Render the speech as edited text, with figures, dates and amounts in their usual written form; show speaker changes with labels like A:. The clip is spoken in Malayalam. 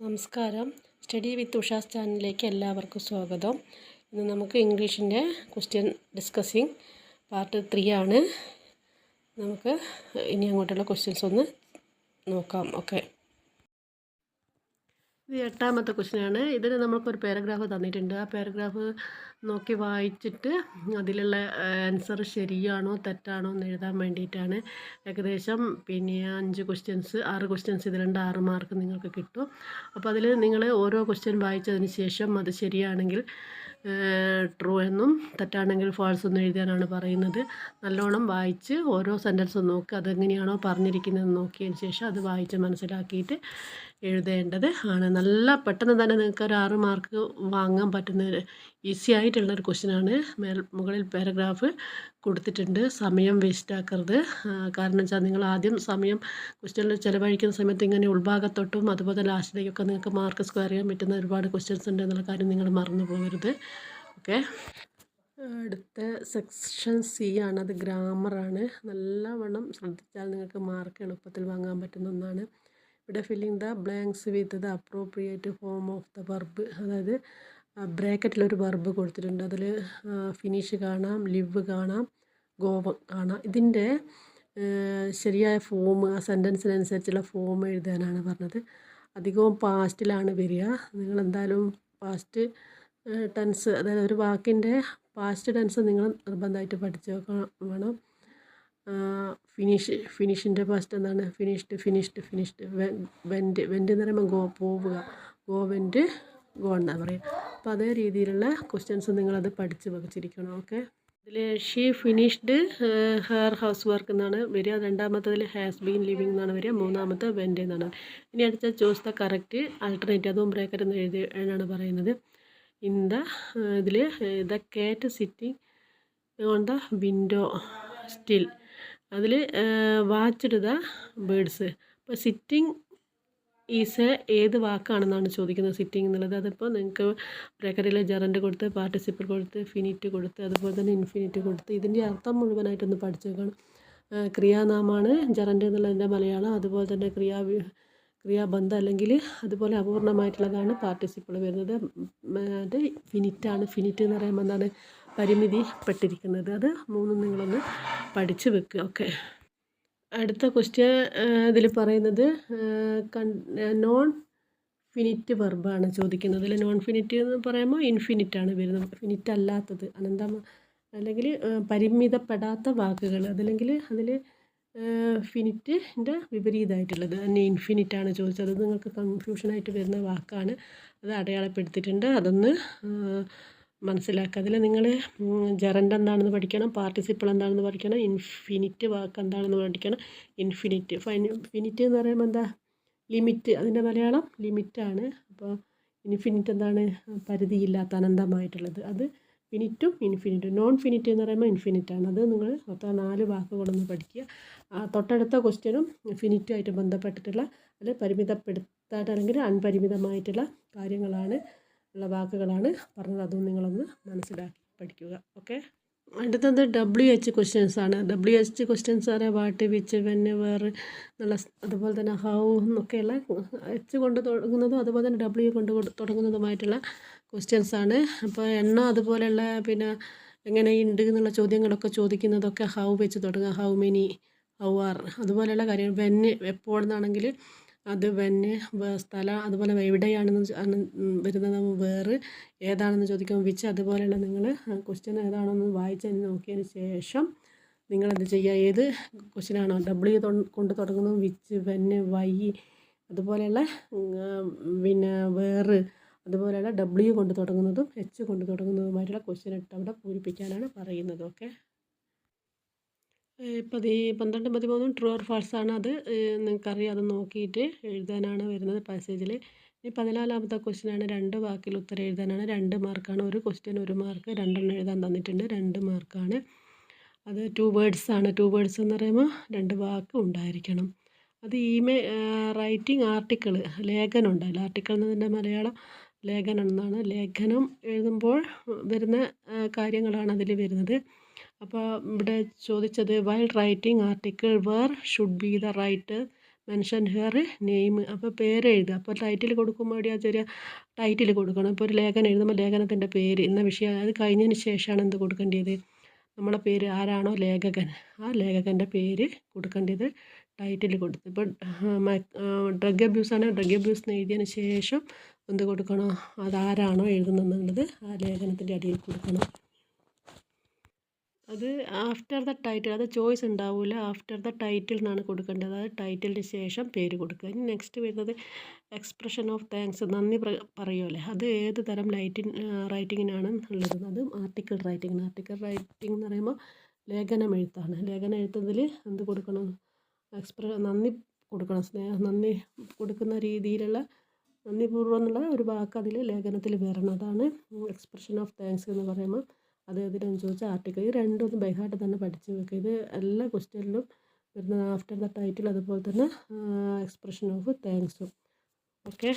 A: നമസ്കാരം. സ്റ്റഡി വിത്ത് ഉഷാസ് ചാനലിലേക്ക് എല്ലാവർക്കും സ്വാഗതം. ഇന്ന് നമുക്ക് ഇംഗ്ലീഷിൻ്റെ ക്വസ്റ്റ്യൻ ഡിസ്കസിങ് പാർട്ട് 3 ആണ്. നമുക്ക് ഇനി അങ്ങോട്ടുള്ള ക്വസ്റ്റ്യൻസ് ഒന്ന് നോക്കാം. ഓക്കെ, ഇത് 8ാമത്തെ ക്വസ്റ്റ്യനാണ്. ഇതിന് നമ്മൾക്കൊരു പാരഗ്രാഫ് തന്നിട്ടുണ്ട്. ആ പാരഗ്രാഫ് നോക്കി വായിച്ചിട്ട് അതിലുള്ള ആൻസർ ശരിയാണോ തെറ്റാണോ എന്ന് എഴുതാൻ വേണ്ടിയിട്ടാണ്. ഏകദേശം 6 ക്വസ്റ്റ്യൻസ് ഇതിലുണ്ട്. 6 മാർക്ക് നിങ്ങൾക്ക് കിട്ടും. അപ്പോൾ അതിൽ നിങ്ങൾ ഓരോ ക്വസ്റ്റ്യൻ വായിച്ചതിന് ശേഷം അത് ശരിയാണെങ്കിൽ ട്രൂ എന്നും തെറ്റാണെങ്കിൽ ഫാൾസ് എന്നും എഴുതാനാണ് പറയുന്നത്. നല്ലോണം വായിച്ച് ഓരോ സെൻറ്റൻസും നോക്കുക, അതെങ്ങനെയാണോ പറഞ്ഞിരിക്കുന്നതെന്ന് നോക്കിയതിന് ശേഷം അത് വായിച്ച് മനസ്സിലാക്കിയിട്ട് എഴുതേണ്ടത് ആണ്. നല്ല പെട്ടെന്ന് തന്നെ നിങ്ങൾക്ക് ഒരു 6 മാർക്ക് വാങ്ങാൻ പറ്റുന്ന ഈസി ആയിട്ടുള്ളൊരു ക്വസ്റ്റ്യനാണ്. മുകളിൽ പാരഗ്രാഫ് കൊടുത്തിട്ടുണ്ട്. സമയം വേസ്റ്റ് ആക്കരുത്. കാരണം വെച്ചാൽ നിങ്ങൾ ആദ്യം സമയം ക്വസ്റ്റ്യനിൽ ചിലവഴിക്കുന്ന സമയത്ത് ഇങ്ങനെ ഉൾഭാഗത്തോട്ടും അതുപോലെ ലാസ്റ്റിലേക്കൊക്കെ നിങ്ങൾക്ക് മാർക്ക് സ്ക്വയർ ചെയ്യാൻ പറ്റുന്ന ഒരുപാട് ക്വസ്റ്റ്യൻസ് ഉണ്ട് എന്നുള്ള കാര്യം നിങ്ങൾ മറന്നു പോകരുത്. ഓക്കെ, അടുത്ത സെക്ഷൻ സി ആണ്. അത് ഗ്രാമറാണ്. നല്ലവണ്ണം ശ്രദ്ധിച്ചാൽ നിങ്ങൾക്ക് മാർക്ക് എളുപ്പത്തിൽ വാങ്ങാൻ പറ്റുന്ന ഒന്നാണ്. ഇവിടെ filling the blanks with the appropriate form of the verb. അതായത് ബ്രാക്കറ്റിലൊരു വെർബ് കൊടുത്തിട്ടുണ്ട്. അതിൽ ഫിനിഷ് കാണാം, ലിവ് കാണാം, ഗോവ കാണാം. ഇതിൻ്റെ ശരിയായ ഫോം, ആ സെൻറ്റൻസിനനുസരിച്ചുള്ള ഫോം എഴുതാനാണ് പറഞ്ഞത്. അധികവും പാസ്റ്റിലാണ് വരിക. നിങ്ങളെന്തായാലും പാസ്റ്റ് ടെൻസ്, അതായത് ഒരു വാക്കിൻ്റെ പാസ്റ്റ് ടെൻസ് നിങ്ങൾ നിർബന്ധമായിട്ട് പഠിച്ച് വേണം. ഫിനിഷിൻ്റെ പാസ്റ്റ് എന്താണ്? ഫിനിഷ്ഡ്. വെൻറ്റ് എന്ന് പറയുമ്പോൾ പോവുക, ഗോ വെൻറ്റ് ഗോ എന്നാണ് പറയുക. അപ്പോൾ അതേ രീതിയിലുള്ള ക്വസ്റ്റ്യൻസ് നിങ്ങളത് പഠിച്ച് വച്ചിരിക്കണം. ഓക്കെ, ഇതിൽ she finished her house work എന്നാണ് വരിക. 2ാമത്തതിൽ ഹാസ് ബീൻ ലിവിങ് എന്നാണ് വരിക. 3ാമത്തെ വെൻറ്റ് എന്നാണ്. ഇനി അടുത്ത ചൂസ് ദ കറക്റ്റ് ആൾട്ടർനേറ്റീവ്, അതും ബ്രാക്കറ്റ് എന്ന് എഴുതാനാണ് പറയുന്നത്. ഇതിൽ the cat sitting on the window still. അതിൽ വാച്ച്ഡ് ദ ബേഡ്സ്. അപ്പോൾ സിറ്റിംഗ് ഈസ് ഏത് വാക്കാണെന്നാണ് ചോദിക്കുന്നത്. സിറ്റിംഗ് എന്നുള്ളത് അതിപ്പോൾ നിങ്ങൾക്ക് ബ്രാക്കറ്റിൽ ജെറൻഡ് കൊടുത്ത്, പാർട്ടിസിപ്പിൾ കൊടുത്ത്, ഫിനിറ്റ് കൊടുത്ത്, അതുപോലെ തന്നെ ഇൻഫിനിറ്റ് കൊടുത്ത് ഇതിൻ്റെ അർത്ഥം മുഴുവനായിട്ടൊന്ന് പഠിച്ചു വെക്കണം. ക്രിയാനാമാണ് ജെറൻഡ് എന്നുള്ളതിൻ്റെ മലയാളം. അതുപോലെ തന്നെ ക്രിയാബന്ധം അല്ലെങ്കിൽ അതുപോലെ അപൂർണമായിട്ടുള്ളതാണ് പാർട്ടിസിപ്പിൾ വരുന്നത്. അത് ഫിനിറ്റാണ്. ഫിനിറ്റ് എന്ന് പറയുമ്പോൾ എന്താണ്? പരിമിതിപ്പെട്ടിരിക്കുന്നത്. അത് 3 നിങ്ങളൊന്ന് പഠിച്ച് വെക്കുക. ഓക്കെ, അടുത്ത ക്വസ്റ്റ്യൻ ഇതിൽ പറയുന്നത് നോൺ ഫിനിറ്റ് വെർബാണ് ചോദിക്കുന്നത്. ഇതിൽ നോൺ ഫിനിറ്റ് എന്ന് പറയുമ്പോൾ ഇൻഫിനിറ്റാണ് വരുന്നത്. ഫിനിറ്റ് അല്ലാത്തത്, അല്ലെങ്കിൽ പരിമിതപ്പെടാത്ത വാക്കുകൾ, അതല്ലെങ്കിൽ അതിൽ ഫിനിറ്റിൻ്റെ വിപരീതമായിട്ടുള്ളത് തന്നെ ഇൻഫിനിറ്റാണ് ചോദിച്ചത്. അത് നിങ്ങൾക്ക് കൺഫ്യൂഷനായിട്ട് വരുന്ന വാക്കാണ്. അത് അടയാളപ്പെടുത്തിയിട്ടുണ്ട്. അതൊന്ന് മനസ്സിലാക്കുക. അതിൽ നിങ്ങൾ ജെറൻഡ് എന്താണെന്ന് പഠിക്കണം, പാർട്ടിസിപ്പിൾ എന്താണെന്ന് പഠിക്കണം, ഇൻഫിനിറ്റ് വാക്ക് എന്താണെന്ന് പഠിക്കണം. ഫിനിറ്റ് എന്ന് പറയുമ്പോൾ എന്താ? ലിമിറ്റ്. അതിൻ്റെ മലയാളം ലിമിറ്റാണ്. അപ്പോൾ ഇൻഫിനിറ്റ് എന്താണ്? പരിധിയില്ലാത്ത, അനന്തമായിട്ടുള്ളത്. അത് ഫിനിറ്റും ഇൻഫിനിറ്റും. നോൺ ഫിനിറ്റ് എന്ന് പറയുമ്പോൾ ഇൻഫിനിറ്റാണ്. അത് നിങ്ങൾ 4 വാക്കുകളൊന്ന് പഠിക്കുക. തൊട്ടടുത്ത ക്വസ്റ്റ്യനും ഫിനിറ്റുമായിട്ട് ബന്ധപ്പെട്ടിട്ടുള്ള, അത് പരിമിതപ്പെടുത്താത്ത അല്ലെങ്കിൽ അൺപരിമിതമായിട്ടുള്ള കാര്യങ്ങളാണ് ഉള്ള വാക്കുകളാണ് പറഞ്ഞത്. അതും നിങ്ങളൊന്ന് മനസ്സിലാക്കി പഠിക്കുക. ഓക്കെ, അടുത്തത് WH ക്വസ്റ്റ്യൻസ് ആണ്. WH ക്വസ്റ്റ്യൻസ് അറിയാം. വാട്ട്, വിച്ച്, വെൻ, വേർ എന്നുള്ള, അതുപോലെ തന്നെ ഹൗ എന്നൊക്കെയുള്ള H കൊണ്ട് തുടങ്ങുന്നതും അതുപോലെ തന്നെ W കൊണ്ട് തുടങ്ങുന്നതുമായിട്ടുള്ള ക്വസ്റ്റ്യൻസ് ആണ്. അപ്പോൾ എണ്ണം അതുപോലെയുള്ള എങ്ങനെ ഉണ്ട് എന്നുള്ള ചോദ്യങ്ങളൊക്കെ ചോദിക്കുന്നതൊക്കെ ഹൗ വെച്ച് തുടങ്ങുക. ഹൗ മെനി, ഹൗ ആർ, അതുപോലെയുള്ള കാര്യങ്ങൾ. വെന്ന് എപ്പോഴെന്നാണെങ്കിൽ അത് വെന്ന്, സ്ഥലം, അതുപോലെ എവിടെയാണെന്ന് വരുന്നത് വേറ്, ഏതാണെന്ന് ചോദിക്കുമ്പോൾ വിച്ച്, അതുപോലെയുള്ള നിങ്ങൾ ക്വസ്റ്റ്യൻ ഏതാണെന്ന് വായിച്ചതിന് നോക്കിയതിന് ശേഷം നിങ്ങളെന്ത് ചെയ്യുക? ഏത് ക്വസ്റ്റ്യനാണോ W കൊണ്ട് തുടങ്ങുന്നതും വിച്ച്, വെന്ന്, വൈ, അതുപോലെയുള്ള വേറ്, അതുപോലെയുള്ള W കൊണ്ട് തുടങ്ങുന്നതും H കൊണ്ട് തുടങ്ങുന്നതുമായിട്ടുള്ള ക്വസ്റ്റ്യൻ ഇട്ട് അവിടെ പൂരിപ്പിക്കാനാണ് പറയുന്നത്. ഓക്കെ, 12, 13 ട്രൂ ഓർ ഫാൾസ് ആണ്. അത് നിങ്ങൾക്കറിയാം. അത് നോക്കിയിട്ട് എഴുതാനാണ് വരുന്നത് പാസേജിൽ. ഇനി 14ാമത്തെ ക്വസ്റ്റ്യനാണ്. 2 വാക്കിൽ ഉത്തരം എഴുതാനാണ്. 2 മാർക്കാണ്. ഒരു ക്വസ്റ്റ്യൻ 1 മാർക്ക്. 2 എഴുതാൻ തന്നിട്ടുണ്ട്. 2 മാർക്കാണ്. അത് 2 വേർഡ്സ് ആണ്. 2 വേർഡ്സ് എന്ന് പറയുമ്പോൾ 2 വാക്ക് ഉണ്ടായിരിക്കണം. അത് റൈറ്റിംഗ് ആർട്ടിക്കിൾ, ലേഖനം ഉണ്ടായില്ല. ആർട്ടിക്കിൾ എന്നതിൻ്റെ മലയാളം ലേഖനം എന്നാണ്. ലേഖനം എഴുതുമ്പോൾ വരുന്ന കാര്യങ്ങളാണ് അതിൽ വരുന്നത്. അപ്പോൾ ഇവിടെ ചോദിച്ചത് while writing article where should be the writer mention here name. അപ്പോൾ പേര് എഴുതുക. അപ്പോൾ ടൈറ്റിൽ കൊടുക്കുമ്പോൾ എവിടെയാ ചെറിയ ടൈറ്റിൽ കൊടുക്കണം. ഇപ്പോൾ ഒരു ലേഖനം എഴുതുമ്പോൾ ലേഖനത്തിൻ്റെ പേര് ഇന്ന വിഷയം, അത് കഴിഞ്ഞതിന് ശേഷമാണ് എന്ത് കൊടുക്കേണ്ടത്, നമ്മളെ പേര് ആരാണോ ലേഖകൻ, ആ ലേഖകൻ്റെ പേര് കൊടുക്കേണ്ടത് ടൈറ്റിൽ കൊടുത്ത്. ഇപ്പോൾ ഡ്രഗ് അബ്യൂസ് ആണ്, ഡ്രഗ് അബ്യൂസ് എന്ന് എഴുതിയതിന് ശേഷം എന്ത് കൊടുക്കണം, അതാരാണോ എഴുതുന്നതെന്നുള്ളത് ആ ലേഖനത്തിൻ്റെ അടിയിൽ കൊടുക്കണം. അത് ആഫ്റ്റർ ദ ടൈറ്റിൽ, അത് ചോയ്സ് ഉണ്ടാവില്ല, ആഫ്റ്റർ ദ ടൈറ്റിൽ എന്നാണ് കൊടുക്കേണ്ടത്. അത് ടൈറ്റിലിന് ശേഷം പേര് കൊടുക്കുക. ഇനി നെക്സ്റ്റ് വരുന്നത് എക്സ്പ്രഷൻ ഓഫ് താങ്ക്സ്, നന്ദി പറയുമല്ലേ, അത് ഏത് തരം റൈറ്റിങ്ങിനാണ് ഉള്ളത്. അത് ആർട്ടിക്കിൾ റൈറ്റിംഗ്. ആർട്ടിക്കിൾ റൈറ്റിംഗ് എന്ന് പറയുമ്പോൾ ലേഖനം എഴുത്താണ്. ലേഖനം എഴുത്തുന്നതിൽ എന്ത് കൊടുക്കണം, നന്ദി കൊടുക്കണം. നന്ദി കൊടുക്കുന്ന രീതിയിലുള്ള, നന്ദിപൂർവ്വം എന്നുള്ള ഒരു വാക്ക് അതിൽ ലേഖനത്തിൽ വരണം. അതാണ് എക്സ്പ്രഷൻ ഓഫ് താങ്ക്സ് എന്ന് പറയുമ്പോൾ. അത് ഏതിനാന്ന് ചോദിച്ചാൽ ആർട്ടിക്കിൾ. ഈ രണ്ടും ഒന്ന് ബൈഹാർട്ട് തന്നെ പഠിച്ച് വെക്കുക. ഇത് എല്ലാ ക്വസ്റ്റ്യനിലും വരുന്നത് ആഫ്റ്റർ ദ ടൈറ്റിൽ, അതുപോലെ തന്നെ എക്സ്പ്രഷൻ ഓഫ് താങ്ക്സും. ഓക്കെ.